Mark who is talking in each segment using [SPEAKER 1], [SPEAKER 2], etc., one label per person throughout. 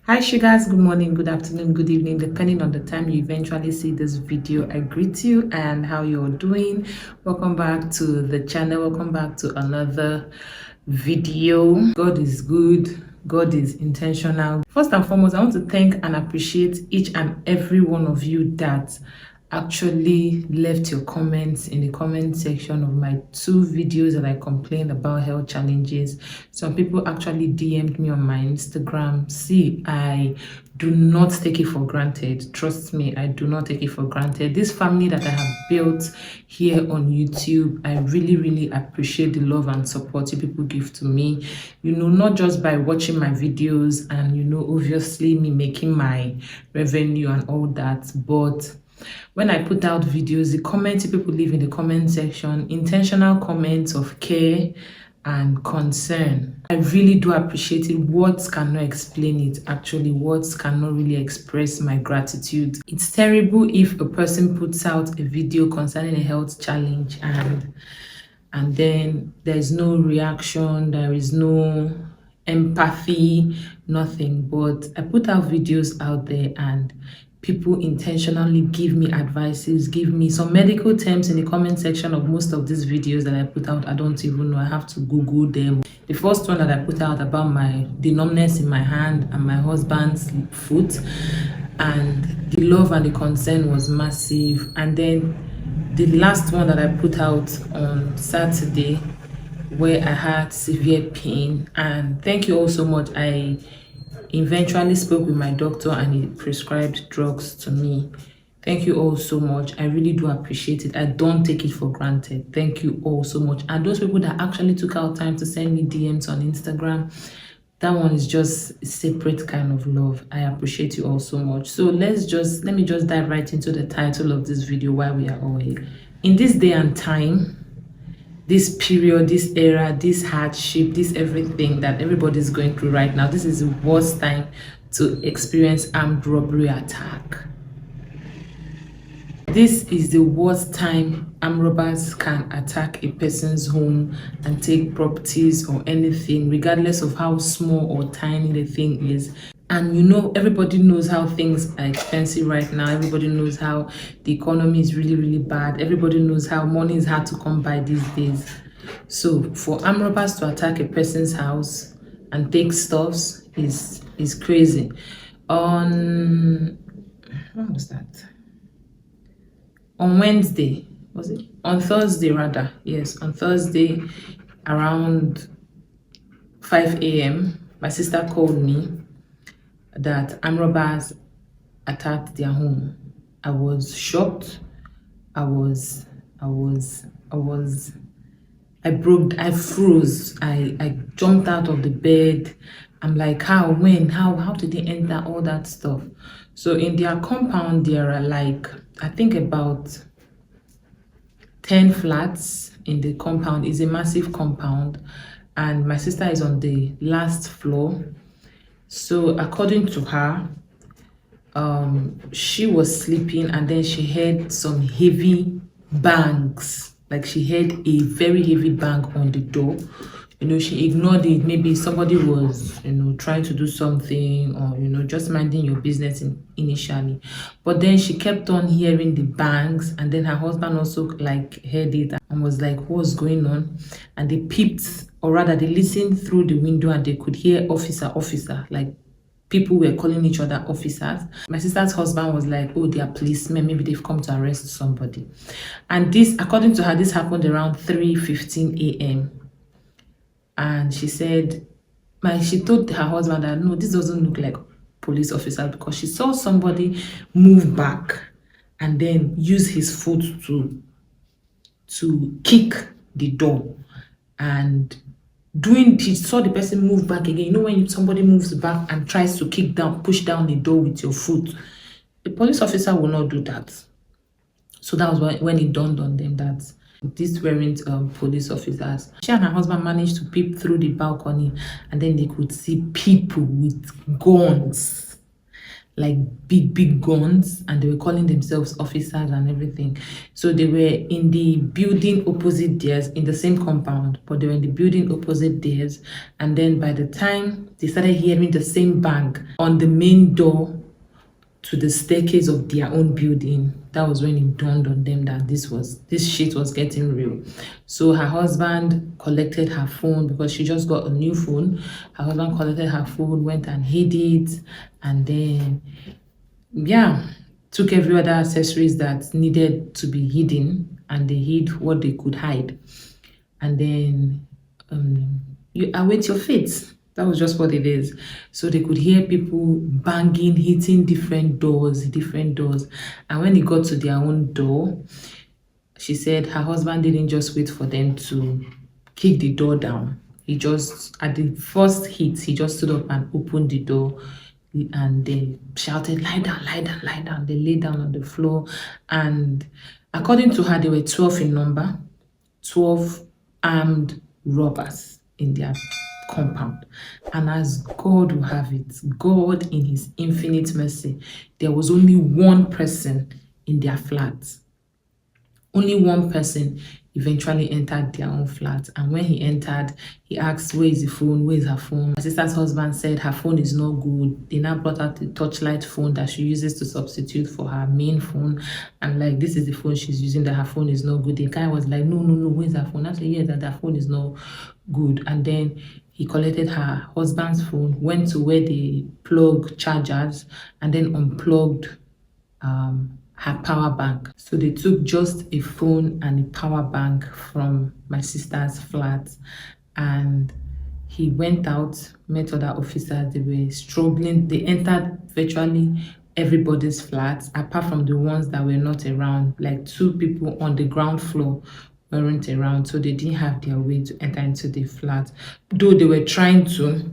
[SPEAKER 1] Hi sugars, good morning, good afternoon, good evening, depending on the time you eventually see this video. I greet you and how you're doing. Welcome back to the channel. Welcome back to another video. God is good. God is intentional. First and foremost, I want to thank and appreciate each and every one of you that actually left your comments in the comment section of my 2 videos that I complained about health challenges. Some people actually DM'd me on my Instagram. See, I do not take it for granted. Trust me, I do not take it for granted. This family that I have built here on YouTube, I really appreciate the love and support you people give to me. You know, not just by watching my videos and, you know, obviously me making my revenue and all that, but when I put out videos, the comments you people leave in the comment section, intentional comments of care and concern, I really do appreciate it. Words cannot explain it. Actually, words cannot really express my gratitude. It's terrible if a person puts out a video concerning a health challenge and then there's no reaction, there is no empathy, nothing. But I put out videos out there and people intentionally give me advices, give me some medical terms in the comment section of most of these videos that I put out. I don't even know, I have to Google them. The first one that I put out about the numbness in my hand and my husband's foot, and the love and the concern was massive. And then the last one that I put out on Saturday, where I had severe pain, and thank you all so much. I eventually spoke with my doctor and he prescribed drugs to me. Thank you all so much. I really do appreciate it. I don't take it for granted. Thank you all so much. And those people that actually took out time to send me DMs on Instagram, that one is just a separate kind of love. I appreciate you all so much. So let me just dive right into the title of this video, why we are all here. In this day and time, this period, this era, this hardship, this everything that everybody's going through right now, this is the worst time to experience armed robbery attack. This is the worst time armed robbers can attack a person's home and take properties or anything, regardless of how small or tiny the thing is. And you know, everybody knows how things are expensive right now. Everybody knows how the economy is really bad. Everybody knows how money is hard to come by these days. So for armed robbers to attack a person's house and take stuffs is crazy. What was that? On Wednesday, was it? On Thursday rather. Yes, on Thursday around 5 a.m. my sister called me that armed robbers attacked their home. I was shocked. I froze. I jumped out of the bed. I'm like, how, when, how did they enter, all that stuff? So in their compound, there are like, I think about 10 flats in the compound. It's a massive compound. And my sister is on the last floor. So according to her, she was sleeping and then she heard some heavy bangs. Like she heard a very heavy bang on the door. You know, she ignored it. Maybe somebody was, you know, trying to do something or, you know, just minding your business initially. But then she kept on hearing the bangs, and then her husband also like heard it and was like, what's going on? And they peeped, or rather they listened through the window and they could hear officer, like people were calling each other officers. My sister's husband was like, oh, they are policemen, maybe they've come to arrest somebody. And this, according to her, this happened around 3:15 a.m. And she said, she told her husband that no, this doesn't look like police officer, because she saw somebody move back and then use his foot to kick the door. And she saw the person move back again. You know, when somebody moves back and tries to push down the door with your foot, the police officer will not do that. So that was when it dawned on them that these weren't police officers. She and her husband managed to peep through the balcony, and then they could see people with guns. like big guns, and they were calling themselves officers and everything. So they were in the building opposite theirs, in the same compound, but they were in the building opposite theirs. And then by the time they started hearing the same bang on the main door to the staircase of their own building, that was when it dawned on them that this shit was getting real. So her husband collected her phone, because she just got a new phone. Her husband collected her phone, went and hid it, and then took every other accessories that needed to be hidden, and they hid what they could hide. And then you await your fate. That was just what it is. So they could hear people banging, hitting different doors. And when it got to their own door, she said her husband didn't just wait for them to kick the door down. He just, at the first hit, he just stood up and opened the door, and they shouted, "Lie down, lie down, lie down." They lay down on the floor. And according to her, there were 12 in number, 12 armed robbers in their compound. And as God will have it, God in his infinite mercy, there was only one person in their flat. Only one person eventually entered their own flat. And when he entered, he asked, "Where is the phone? Where is her phone?" My sister's husband said her phone is not good. They now brought out the touchlight phone that she uses to substitute for her main phone. And like, this is the phone she's using, that her phone is not good. The guy was like, no, where's her phone? I said, yeah, that her phone is not good. And then he collected her husband's phone, went to where they plug chargers, and then unplugged her power bank. So they took just a phone and a power bank from my sister's flat, and he went out, met other officers. They were struggling. They entered virtually everybody's flats, apart from the ones that were not around. Like 2 people on the ground floor weren't around, so they didn't have their way to enter into the flat, though they were trying to,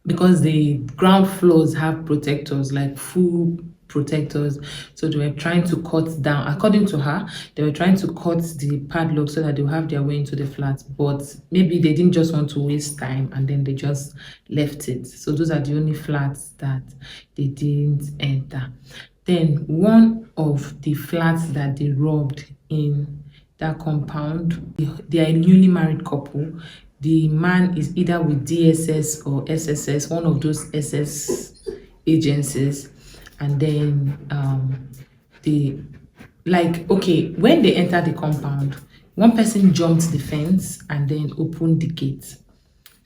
[SPEAKER 1] because the ground floors have protectors, like full protectors. So they were trying to cut down, according to her, they were trying to cut the padlock so that they'll have their way into the flat. But maybe they didn't just want to waste time, and then they just left it. So those are the only flats that they didn't enter. Then one of the flats that they robbed in that compound, they are a newly married couple. The man is either with DSS or SSS, one of those SS agencies. And then when they entered the compound, one person jumped the fence and then opened the gate.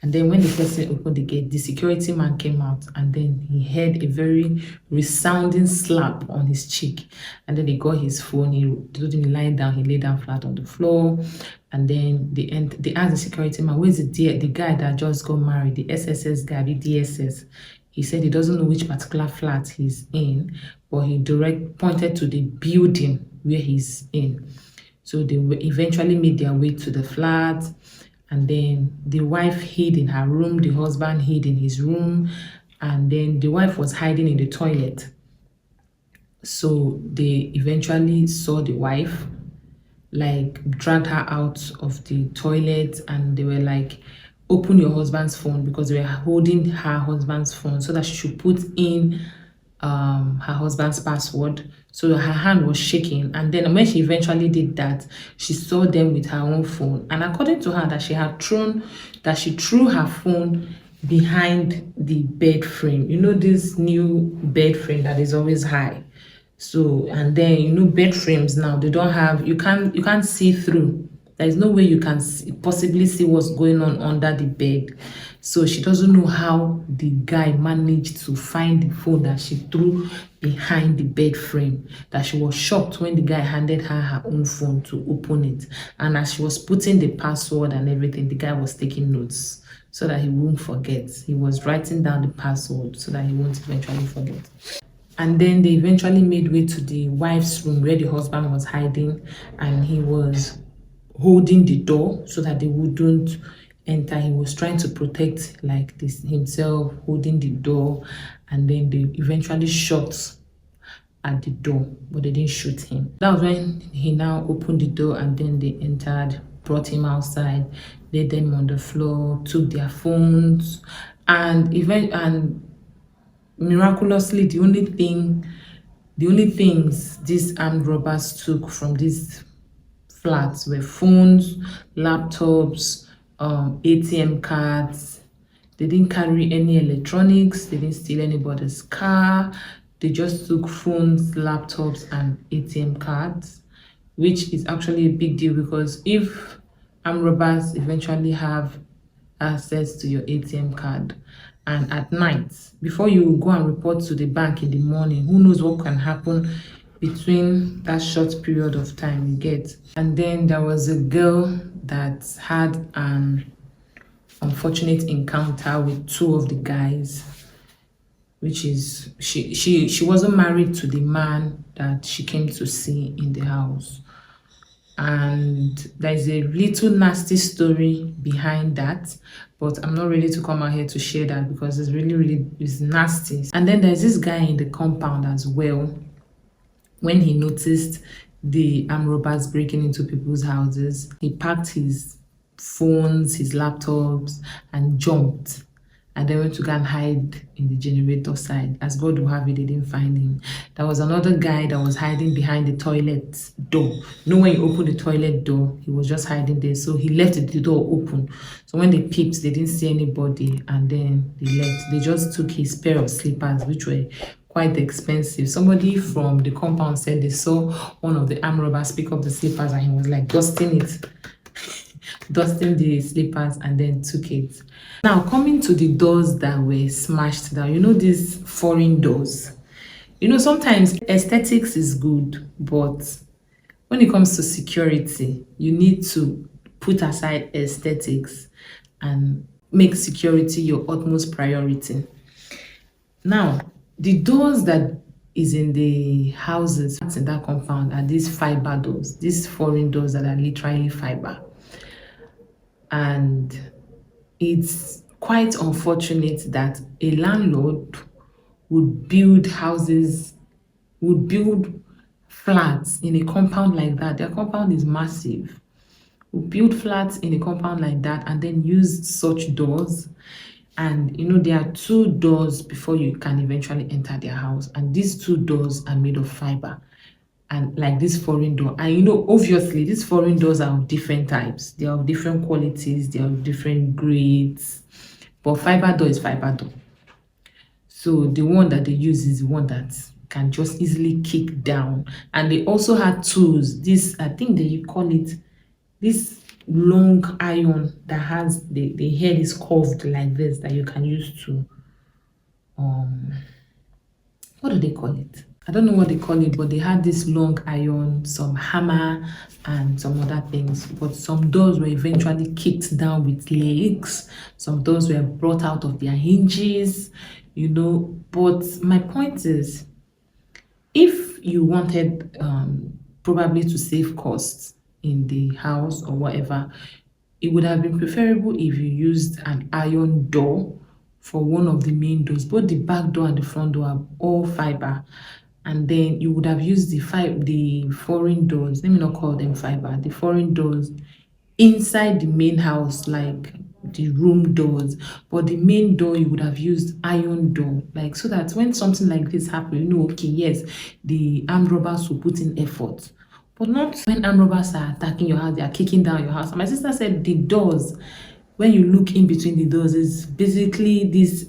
[SPEAKER 1] And then when the person opened the gate, the security man came out, and then he heard a very resounding slap on his cheek. And then he got his phone, he told him to lie down, he lay down flat on the floor. And then they asked the security man, "Where's the guy that just got married, the SSS guy, the DSS?" He said he doesn't know which particular flat he's in, but he pointed to the building where he's in. So they eventually made their way to the flat. And then the wife hid in her room, the husband hid in his room, and then the wife was hiding in the toilet. So they eventually saw the wife, like dragged her out of the toilet, and they were like, "Open your husband's phone," because they were holding her husband's phone so that she should put in her husband's password. So her hand was shaking, and then when she eventually did that, she saw them with her own phone. And according to her, she threw her phone behind the bed frame. You know, this new bed frame that is always high. So, and then bed frames now, they don't have, you can't see through. There is no way you can possibly see what's going on under the bed. So she doesn't know how the guy managed to find the phone that she threw behind the bed frame, that she was shocked when the guy handed her her own phone to open it. And as she was putting the password and everything, the guy was taking notes so that he won't forget. He was writing down the password so that he won't eventually forget. And then they eventually made way to the wife's room where the husband was hiding, and he was holding the door so that they wouldn't enter. He was trying to protect himself, holding the door, and then they eventually shot at the door, but they didn't shoot him. That was when he now opened the door, and then they entered, brought him outside, laid them on the floor, took their phones, and miraculously, the only things these armed robbers took from these flats were phones, laptops, ATM cards. They didn't carry any electronics, they didn't steal anybody's car. They just took phones, laptops, and ATM cards, which is actually a big deal because if armed robbers eventually have access to your ATM card and at night, before you go and report to the bank in the morning, who knows what can happen between that short period of time you get. And then there was a girl that had an unfortunate encounter with two of the guys, which is she wasn't married to the man that she came to see in the house. And there's a little nasty story behind that, but I'm not ready to come out here to share that because it's it's nasty. And then there's this guy in the compound as well. When he noticed the armed robbers breaking into people's houses, he packed his phones, his laptops, and jumped. And then went to go and hide in the generator side. As God will have it, they didn't find him. There was another guy that was hiding behind the toilet door. You know, when you open the toilet door, he was just hiding there. So he left the door open. So when they peeped, they didn't see anybody. And then they left. They just took his pair of slippers, which were quite expensive. Somebody from the compound said they saw one of the armed robbers pick up the slippers and he was like dusting it. Dusting the slippers and then took it. Now, coming to the doors that were smashed down, you know, these foreign doors. You know, sometimes aesthetics is good, but when it comes to security, you need to put aside aesthetics and make security your utmost priority. Now, the doors that is in the houses in that compound are these fiber doors, these foreign doors that are literally fiber. And it's quite unfortunate that a landlord would build flats in a compound like that. Their compound is massive. Would build flats in a compound like that and then use such doors. And you know, there are two doors before you can eventually enter their house. And these two doors are made of fiber. And like this foreign door, and you know, obviously these foreign doors are of different types, they are of different qualities, they are of different grades, but fiber door is fiber door. So the one that they use is the one that can just easily kick down. And they also had tools, this, I think they call it this long iron that has the head is curved like this, that you can use to what do they call it? I don't know what they call it, but they had this long iron, some hammer, and some other things. But some doors were eventually kicked down with legs. Some doors were brought out of their hinges, you know. But my point is, if you wanted probably to save costs in the house or whatever, it would have been preferable if you used an iron door for one of the main doors. Both the back door and the front door are all fiber. And then you would have used the foreign doors, let me not call them fiber, the foreign doors inside the main house, like the room doors. But the main door, you would have used iron door, like so that when something like this happens, you know, okay, yes, the armed robbers will put in effort. But not when armed robbers are attacking your house, they are kicking down your house. And my sister said the doors, when you look in between the doors, is basically this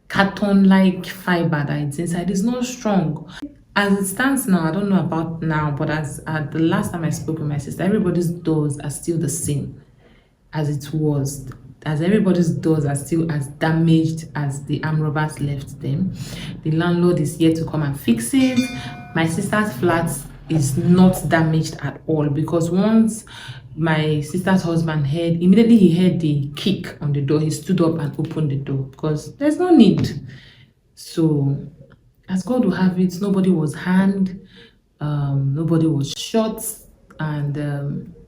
[SPEAKER 1] carton-like fiber that it's inside. Is not strong. As it stands now, I don't know about now, but as at the last time I spoke with my sister, everybody's doors are still the same as it was. As everybody's doors are still as damaged as the armed robbers left them. The landlord is here to come and fix it. My sister's flat is not damaged at all, because once my sister's husband immediately he heard the kick on the door, he stood up and opened the door because there's no need. So as God will have it, nobody was harmed, nobody was shot, and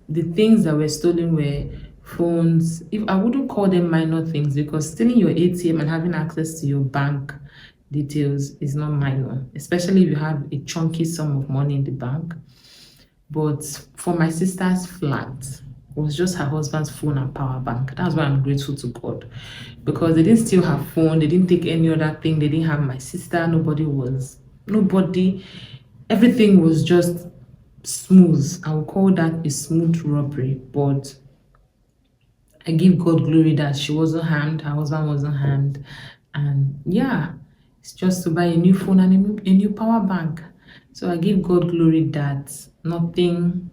[SPEAKER 1] the things that were stolen were phones. If I wouldn't call them minor things, because stealing your ATM and having access to your bank details is not minor, especially if you have a chunky sum of money in the bank. But for my sister's flat, was just her husband's phone and power bank. That's why I'm grateful to God, because they didn't steal her phone, they didn't take any other thing, they didn't have my sister, nobody, everything was just smooth. I would call that a smooth robbery, but I give God glory that she wasn't harmed, her husband wasn't harmed, and yeah, it's just to buy a new phone and a new power bank. So I give God glory that nothing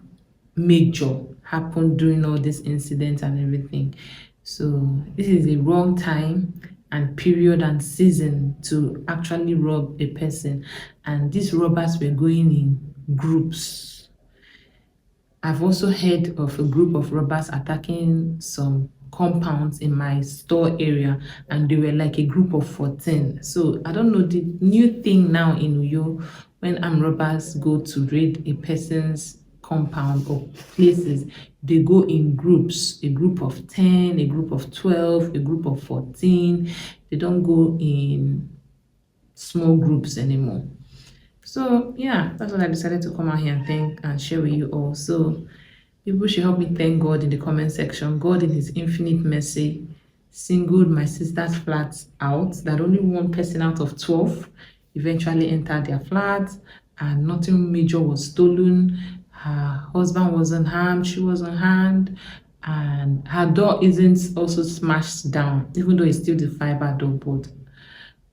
[SPEAKER 1] major happened during all this incident and everything. So this is a wrong time and period and season to actually rob a person, and these robbers were going in groups. I've also heard of a group of robbers attacking some compounds in my store area, and they were like a group of 14. So I don't know, the new thing now in Uyo, when armed robbers go to raid a person's compound or places, they go in groups, a group of 10, a group of 12, a group of 14. They don't go in small groups anymore. So yeah, that's what I decided to come out here and think and share with you all. So people should help me thank God in the comment section. God in his infinite mercy singled my sister's flats out, that only one person out of 12 eventually entered their flat, and nothing major was stolen. Her husband wasn't harmed, she wasn't harmed, and her door isn't also smashed down, even though it's still the fiber door, but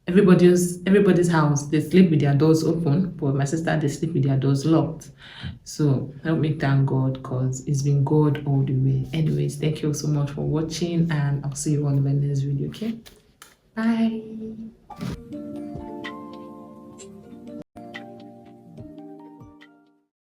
[SPEAKER 1] everybody's house, they sleep with their doors open, but my sister, they sleep with their doors locked. So help me thank God, because it's been God all the way. Anyways, thank you so much for watching, and I'll see you on the next video. Okay, bye.